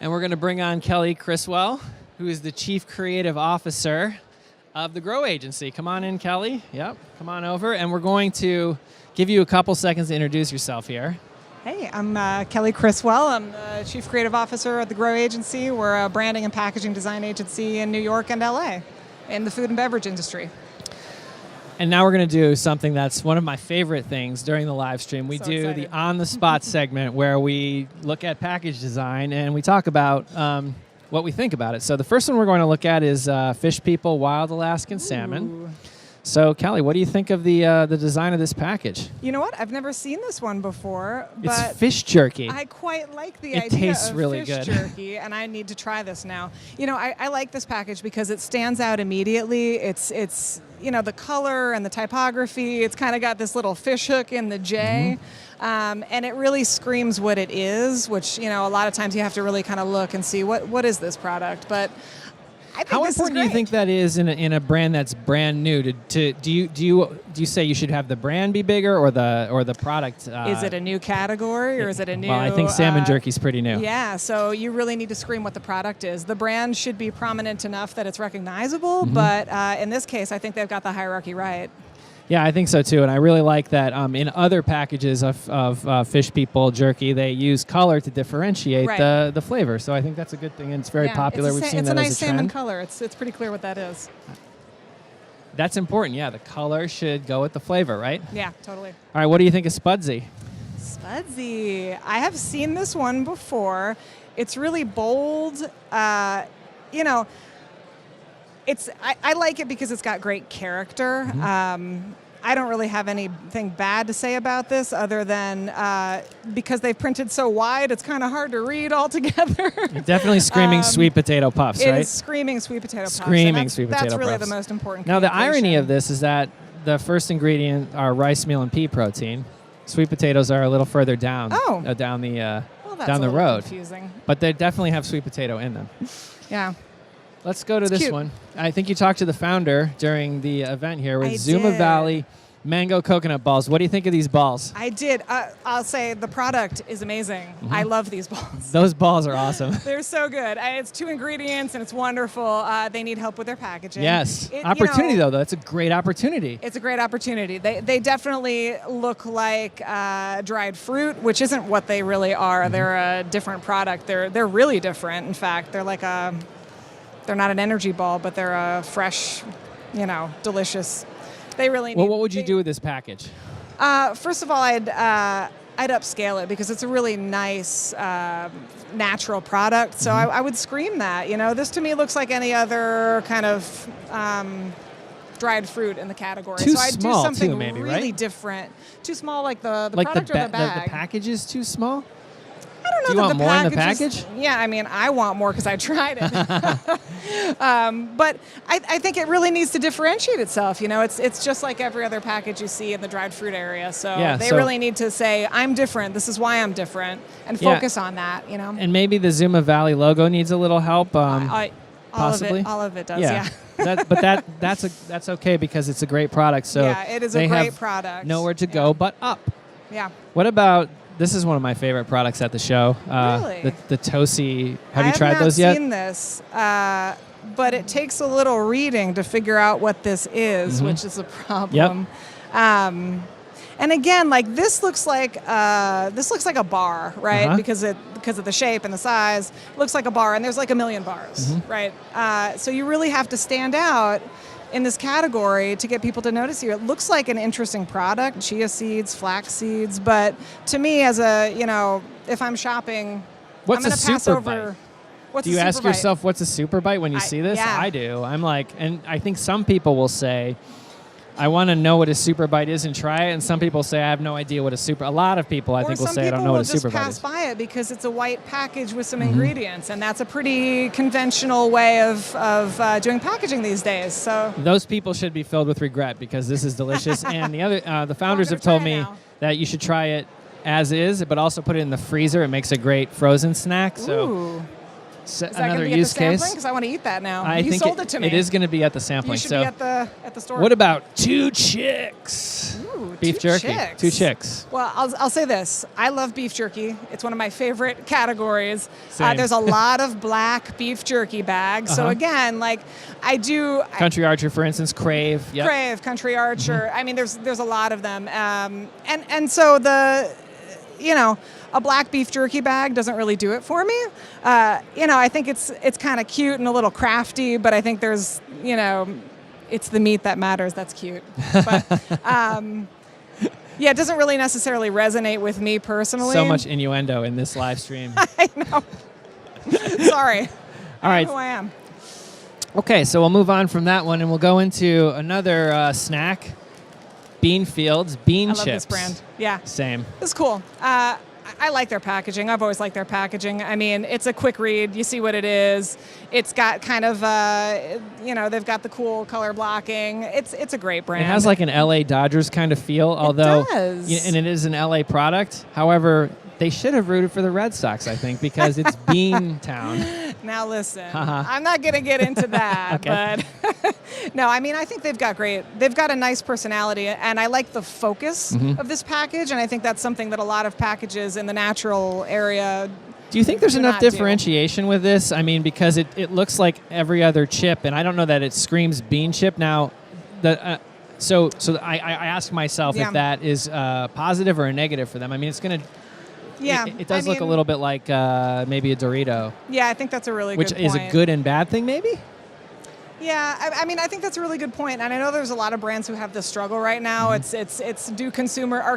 And we're going to bring on Kelly Criswell, who is the Chief Creative Officer of the GRO Agency. Come on in, Kelly. Yep, come on over. And we're going to give you a couple seconds to introduce yourself here. Hey, I'm Kelly Criswell. I'm the Chief Creative Officer at the GRO Agency. We're a branding and packaging design agency in New York and L.A. in the food and beverage industry. And now we're going to do something that's one of my favorite things during the live stream. We do excited. the on-the-spot segment where we look at package design and we talk about what we think about it. So the first one we're going to look at is Fish People Wild Alaskan Salmon. So Kelly, what do you think of the design of this package? You know what? I've never seen this one before, but it's fish jerky. I quite like the It idea tastes of really fish good. jerky, and I need to try this now. You know, I like this package because it stands out immediately. It's you know, the color and the typography. It's kind of got this little fish hook in the J. And it really screams what it is, which, you know, a lot of times you have to really kind of look and see what is this product. But I think How this important is do you great. think that is in a brand that's brand new? Do you say you should have the brand be bigger or the product? Is it a new category or is it a new? Well, I think salmon jerky's pretty new. Yeah, so you really need to scream what the product is. The brand should be prominent enough that it's recognizable, but in this case, I think they've got the hierarchy right. Yeah, I think so too, and I really like that. In other packages of Fish People jerky, they use color to differentiate the flavor. So I think that's a good thing, and it's very popular. We've seen that as a trend. It's a nice salmon color. It's pretty clear what that is. That's important. Yeah, the color should go with the flavor, right? Yeah, totally. All right, what do you think of Spudsy? Spudsy. I have seen this one before. It's really bold. You know, I like it because it's got great character. I don't really have anything bad to say about this other than because they've printed so wide, it's kind of hard to read altogether. Definitely screaming sweet potato puffs, right? It is screaming sweet potato puffs. Screaming sweet potato puffs. That's really the most important Now, the communication. irony of this is that the first ingredient are rice meal and pea protein. Sweet potatoes are a little further down, down the well, that's down the a little road. confusing. But they definitely have sweet potato in them. Yeah. Let's go to this cute. one. I think you talked to the founder during the event here with I Zuma did. Valley Mango Coconut Balls. What do you think of these balls? I did. I'll say the product is amazing. I love these balls. Those balls are awesome. They're so good. It's 2 ingredients and it's wonderful. They need help with their packaging. Yes. Opportunity, though. That's a great opportunity. It's a great opportunity. They definitely look like dried fruit, which isn't what they really are. They're a different product. They're really different. In fact, they're like they're not an energy ball, but they're a fresh, you know, delicious. They really need. Well, what would you do with this package? First of all, I'd upscale it because it's a really nice, natural product. So I would scream that. You know, this to me looks like any other kind of dried fruit in the category. Too so I'd small, do something too, maybe, really right? different. Too small, like the Like product or the bag. the package is too small? I don't know. Do you want that more in the package is- package? Yeah, I mean, I want more because I tried it. But I think it really needs to differentiate itself. You know, it's just like every other package you see in the dried fruit area. So they really need to say, I'm different. This is why I'm different, and focus on that. You know. And maybe the Zuma Valley logo needs a little help. Possibly. All of it does. Yeah. That's okay because it's a great product. So yeah, it is a great product. Nowhere to go but up. Yeah. What about? This is one of my favorite products at the show. Really? The Tosi. Have you tried those yet? I have not seen this, but it takes a little reading to figure out what this is, which is a problem. Yep. And again, like this looks like a bar, right? Because of the shape and the size, it looks like a bar, and there's like a million bars, right? So you really have to stand out in this category to get people to notice you. It looks like an interesting product, chia seeds, flax seeds, but to me, as a, you know, if I'm shopping, what's I'm a going to pass super over. bite? What's Do you a ask super bite? yourself what's a super bite when you see this? Yeah. I do. I'm like, and I think some people will say, I want to know what a super bite is and try it, and some people say I have no idea what a super. A lot of people I think will say I don't know what a super bite is. Or some people will just pass by it because it's a white package with some ingredients, and that's a pretty conventional way of doing packaging these days. So those people should be filled with regret because this is delicious. And the founders have told me that you should try it as is, but also put it in the freezer. It makes a great frozen snack. So. Ooh. Is that another gonna be use at the sampling? case. Because I want to eat that now. I you think sold it to me. It is going to be at the sampling. You should be at the store. What about 2 chicks? Ooh. Ooh, beef jerky. Chicks. 2 chicks. Well, I'll say this. I love beef jerky. It's one of my favorite categories. Same. There's a lot of black beef jerky bags. So again, like I do. Country Archer, for instance, Crave. Yep. Crave, Country Archer. I mean, there's a lot of them. And so a black beef jerky bag doesn't really do it for me. I think it's kind of cute and a little crafty, but I think there's, it's the meat that matters. That's cute. But it doesn't really necessarily resonate with me personally. So much innuendo in this live stream. I know. Sorry. All right. I know who I am. Okay, so we'll move on from that one, and we'll go into another snack. Beanfields, bean chips. I love this brand. Yeah. Same. It's cool. I like their packaging. I've always liked their packaging. I mean, it's a quick read. You see what it is. It's got kind of, they've got the cool color blocking. It's a great brand. It has like an L.A. Dodgers kind of feel, although, it does. And it is an L.A. product. However, they should have rooted for the Red Sox, I think, because it's Bean Town. Now listen, I'm not going to get into that, but no, I mean, I think they've got a nice personality, and I like the focus of this package, and I think that's something that a lot of packages in the natural area do you think there's enough differentiation with this? I mean, because it looks like every other chip, and I don't know that it screams bean chip. Now, so I ask myself if that is positive or a negative for them. I mean, it's going to... Yeah, it does look a little bit like maybe a Dorito. Yeah, I think that's a really good point. Which is a good and bad thing, maybe? Yeah, I mean, I think that's a really good point, and I know there's a lot of brands who have this struggle right now. Are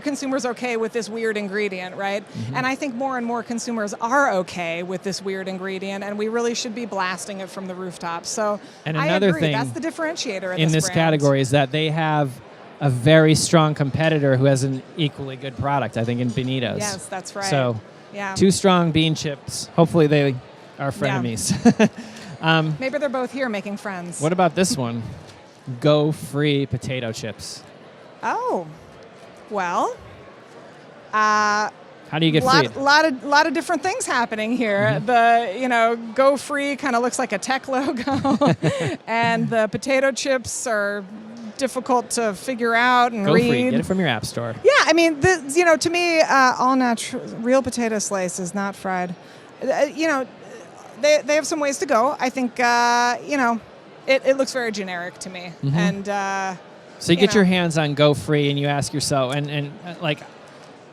consumers okay with this weird ingredient, right? And I think more and more consumers are okay with this weird ingredient, and we really should be blasting it from the rooftops. So and another I agree. thing That's the differentiator in this category is that they have a very strong competitor who has an equally good product, I think, in Benitos. Yes, that's right. So, yeah. 2 strong bean chips. Hopefully they are frenemies. Yeah. Maybe they're both here making friends. What about this one? Go Free potato chips. Oh, well. How do you get free? Lot of different things happening here. The Go Free kind of looks like a tech logo, and the potato chips are difficult to figure out and read. Go Free. Get it from your app store. Yeah, I mean, to me, all natural, real potato slice is not fried. They have some ways to go. I think, it looks very generic to me. And so you get your hands on Go Free, and you ask yourself, and like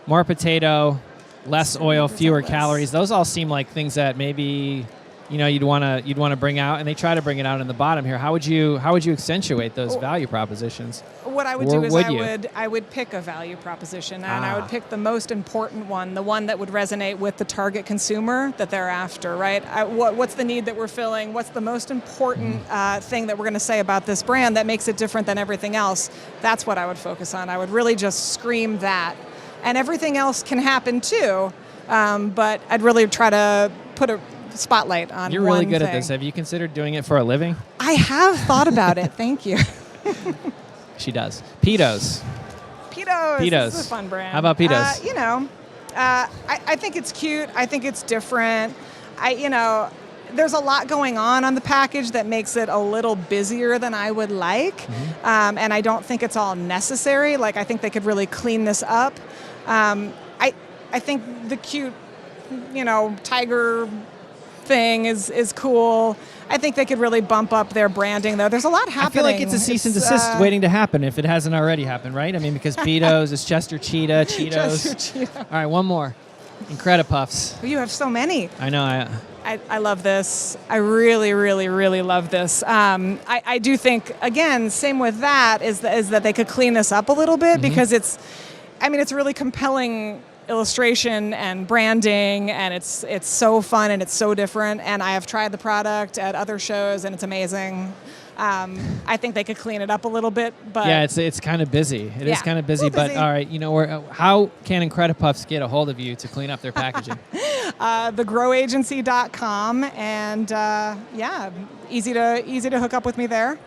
more potato, less oil, fewer calories. Those all seem like things that maybe you'd want to bring out, and they try to bring it out in the bottom here. How would you accentuate those value propositions? What I would do is I would pick a value proposition, and I would pick the most important one, the one that would resonate with the target consumer that they're after, right? What's the need that we're filling? What's the most important thing that we're going to say about this brand that makes it different than everything else? That's what I would focus on. I would really just scream that. And everything else can happen too, but I'd really try to put a spotlight on You're really good thing. at this. Have you considered doing it for a living? I have thought about it. Thank you. She does. Pitos. This is a fun brand. How about Pitos? I think it's cute. I think it's different. There's a lot going on the package that makes it a little busier than I would like. And I don't think it's all necessary. Like, I think they could really clean this up. I think the cute, tiger thing is cool. I think they could really bump up their branding, though. There's a lot happening. I feel like it's a cease and desist waiting to happen if it hasn't already happened, right? I mean, because Pitos is Chester Cheetah, Cheetos. Chester Cheetah. All right, one more. Incredipuffs. You have so many. I know. I love this. I really, really, really love this. I do think, again, same with that, is that they could clean this up a little bit because it's really compelling illustration and branding, and it's so fun and it's so different, and I have tried the product at other shows and it's amazing. I think they could clean it up a little bit, but yeah, it's kind of busy. It is kind of busy, but all right, how can Incredipuffs get a hold of you to clean up their packaging? The GROAgency.com, and easy to hook up with me there.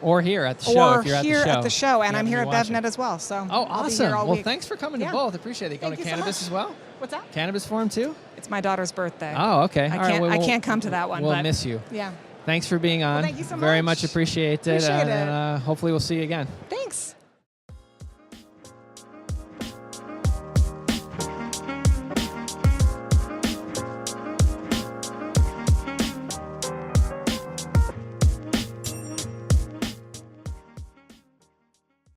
Or here at the show, if you're at the show. And I'm here at BevNET as well. So awesome. I'll be here all week. Thanks for coming to both. Appreciate it. You going to Cannabis as well? What's that? Cannabis Forum too? It's my daughter's birthday. Oh, okay. I can't come to that one. We'll miss you. Yeah. Thanks for being on. Well, thank you so much. Very much appreciate it. Appreciate it. And hopefully we'll see you again. Thanks.